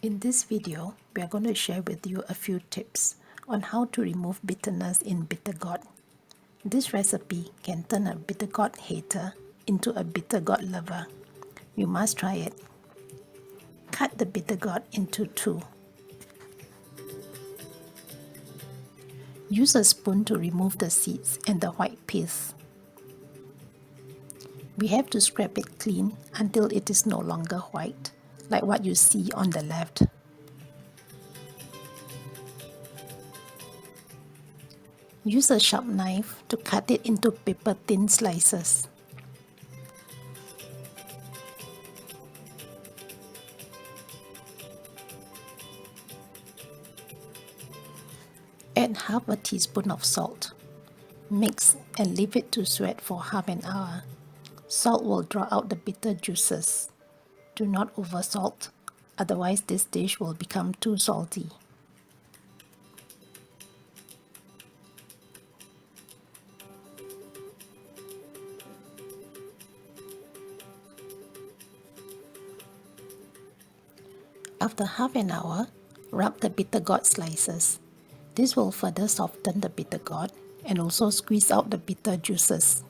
In this video, we are going to share with you a few tips on how to remove bitterness in bitter gourd. This recipe can turn a bitter gourd hater into a bitter gourd lover. You must try it. Cut the bitter gourd into two. Use a spoon to remove the seeds and the white pith. We have to scrape it clean until it is no longer white, like what you see on the left. Use a sharp knife to cut it into paper-thin slices. Add half a teaspoon of salt. Mix and leave it to sweat for half an hour. Salt will draw out the bitter juices. Do not oversalt, otherwise this dish will become too salty. After half an hour, rub the bitter gourd slices. This will further soften the bitter gourd and also squeeze out the bitter juices.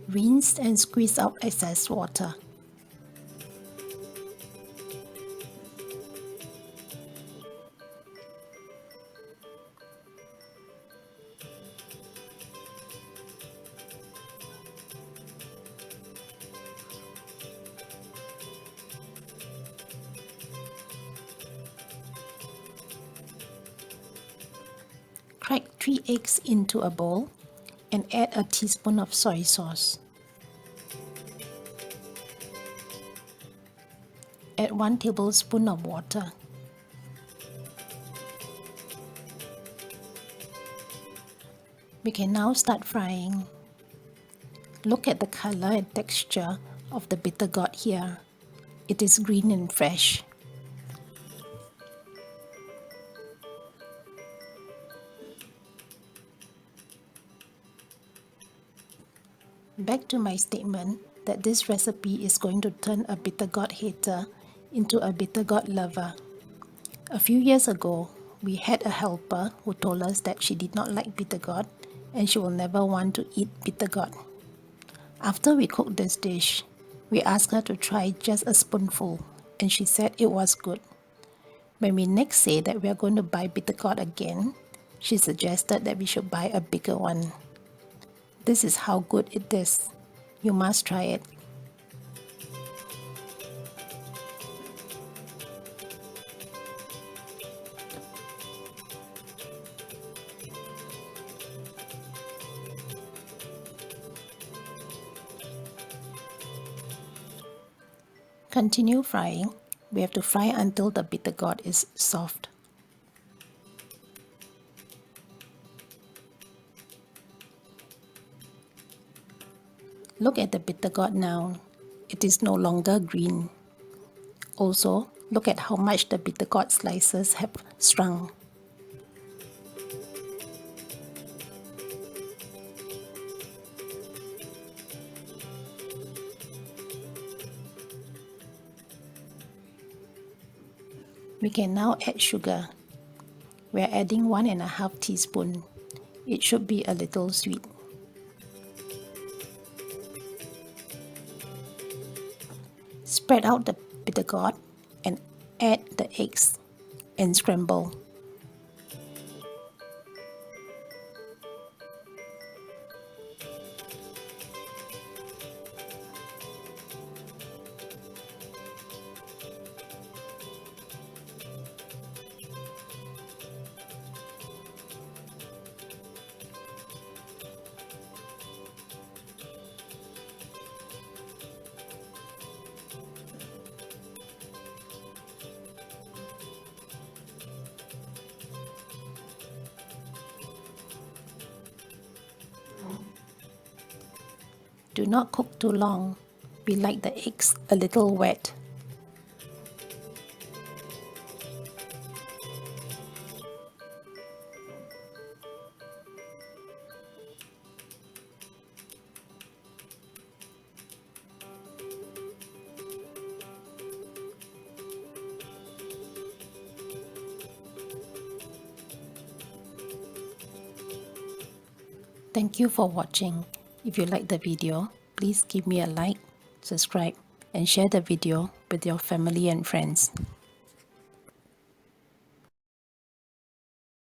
Rinse and squeeze out excess water. Crack 3 eggs into a bowl and add a teaspoon of soy sauce. Add 1 tablespoon of water. We can now start frying. Look at the color and texture of the bitter gourd here. It is green and fresh. Back to my statement that this recipe is going to turn a bitter gourd hater into a bitter gourd lover. A few years ago, we had a helper who told us that she did not like bitter gourd and she will never want to eat bitter gourd. After we cooked this dish, we asked her to try just a spoonful and she said it was good. When we next say that we are going to buy bitter gourd again, she suggested that we should buy a bigger one. This is how good it is. You must try it. Continue frying. We have to fry until the bitter gourd is soft. Look at the bitter gourd now. It is no longer green. Also, look at how much the bitter gourd slices have shrunk. We can now add sugar. We are adding 1.5 teaspoons. It should be a little sweet. Spread out the bitter gourd and add the eggs and scramble. Do not cook too long. We like the eggs a little wet. Thank you for watching. If you like the video, please give me a like, subscribe, and share the video with your family and friends.